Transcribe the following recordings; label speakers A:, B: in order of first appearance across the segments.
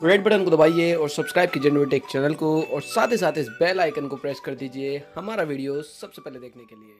A: Red button को दबाइए और सब्सक्राइब कीजिए टेक चैनल को और साथ ही साथ इस बेल आइकन को प्रेस कर दीजिए हमारा वीडियो सबसे पहले देखने के लिए।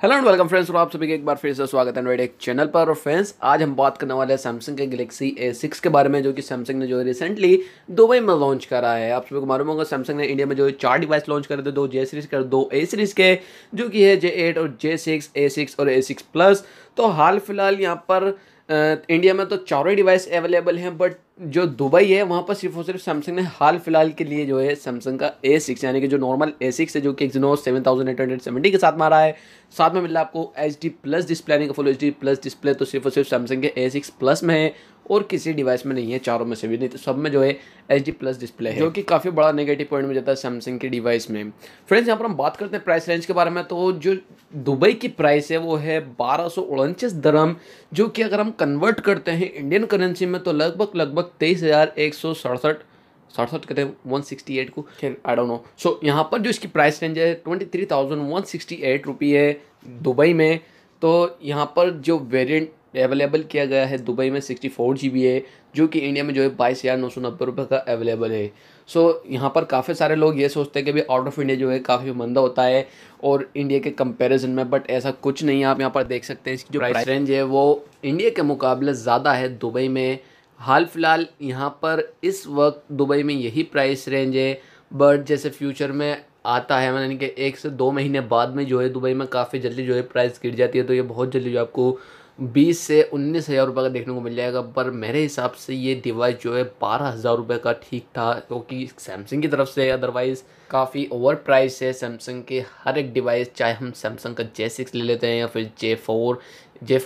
A: हेलो एंड वेलकम फ्रेंड्स, और आप सभी का एक बार फिर से स्वागत है टेक चैनल पर। और फ्रेंड्स, आज हम बात करने वाले हैं सैमसंग के गैलेक्सी A6 के बारे में, जो कि सैमसंग ने जो है रिसेंटली दुबई में लॉन्च करा है। आप सभी को मालूम होगा सैमसंग ने इंडिया में जो है 4 डिवाइस लॉन्च करे थे, 2 J सीरीज के और 2 A सीरीज के, जो कि है J8 और J6, A6 और A6 प्लस। तो हाल फिलहाल यहाँ पर इंडिया में तो चारों डिवाइस अवेलेबल हैं, बट जो दुबई है वहाँ पर सिर्फ और सिर्फ सैमसंग ने हाल फिलहाल के लिए जो है सैमसंग का A6 यानी कि जो नॉर्मल A6 है, जो कि एक्सिनोस 7870 के साथ में आ रहा है। साथ में मिल रहा है आपको HD प्लस डिस्प्ले यानी कि फुल HD प्लस डिस्प्ले, तो सिर्फ और सिर्फ सैमसंग के A6 प्लस में है और किसी डिवाइस में नहीं है, चारों में से भी नहीं, तो सब में जो है HD प्लस डिस्प्ले है, जो कि काफ़ी बड़ा नेगेटिव पॉइंट मुझे जाता है सैमसंग के डिवाइस में। फ्रेंड्स, यहाँ पर हम बात करते हैं प्राइस रेंज के बारे में, तो जो दुबई की प्राइस है वो है 1249 दरम, जो कि अगर हम कन्वर्ट करते हैं इंडियन करेंसी में तो लगभग 23,167 कहते हैं 168 को, खैर आई डोंट नो। सो यहाँ पर जो इसकी प्राइस रेंज है 23,168 रुपये है दुबई में। तो यहाँ पर जो वेरिएंट अवेलेबल किया गया है दुबई में 64 GB है, जो कि इंडिया में जो है 22,990 रुपये का अवेलेबल है। सो यहाँ पर काफ़ी सारे लोग ये सोचते हैं कि भाई आउट ऑफ इंडिया जो है काफ़ी महंगा होता है और इंडिया के कंपैरिजन में, बट ऐसा कुछ नहीं है। आप यहाँ पर देख सकते हैं इसकी जो प्राइस रेंज है वो इंडिया के मुकाबले ज़्यादा है दुबई में। हाल फिलहाल यहाँ पर इस वक्त दुबई में यही प्राइस रेंज है, बट जैसे फ्यूचर में आता है, यानी कि 1 से 2 महीने बाद में जो है दुबई में काफ़ी जल्दी जो है प्राइस गिर जाती है, तो ये बहुत जल्दी जो आपको 20 से 19,000 रुपये का देखने को मिल जाएगा। पर मेरे हिसाब से ये डिवाइस जो है 12,000 रुपये का ठीक था, क्योंकि सैमसंग की तरफ से अदरवाइज़ काफ़ी ओवर प्राइस है सैमसंग के हर एक डिवाइस, चाहे हम सैमसंग का J6 ले लेते हैं या फिर J4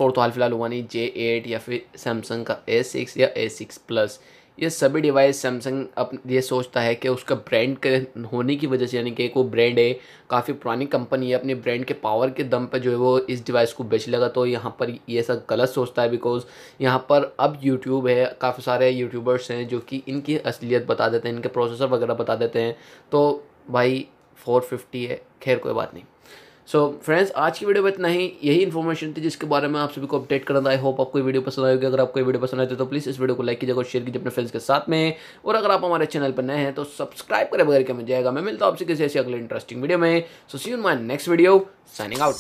A: तो हाल फिलहाल हुआ नहीं, J8 या फिर सैमसंग का A6 या A6 प्लस। ये सभी डिवाइस सैमसंग ये सोचता है कि उसका ब्रांड के होने की वजह से, यानी कि एक वो ब्रांड है, काफ़ी पुरानी कंपनी है, अपने ब्रांड के पावर के दम पर जो है वो इस डिवाइस को बेच लेगा। तो यहाँ पर ये सब गलत सोचता है, बिकॉज यहाँ पर अब यूट्यूब है, काफ़ी सारे यूट्यूबर्स हैं जो कि इनकी असलियत बता देते हैं, इनके प्रोसेसर वगैरह बता देते हैं। तो भाई 450 है, खैर कोई बात नहीं। सो फ्रेंड्स, आज की वीडियो में इतना ही, यही इन्फॉर्मेशन थी जिसके बारे में आप सभी को अपडेट करना था। आई होप आपको वीडियो पसंद आएगी। अगर आपको वीडियो पसंद आए तो प्लीज़ इस वीडियो को लाइक कीजिएगा और शेयर कीजिए अपने फ्रेंड्स के साथ में। और अगर आप हमारे चैनल पर नए हैं तो सब्सक्राइब करे बगैर क्या मिल जाएगा। मैं मिलता हूँ आपसे किसी ऐसी अगले इंटरेस्टिंग वीडियो में। So see you in my next video, signing out.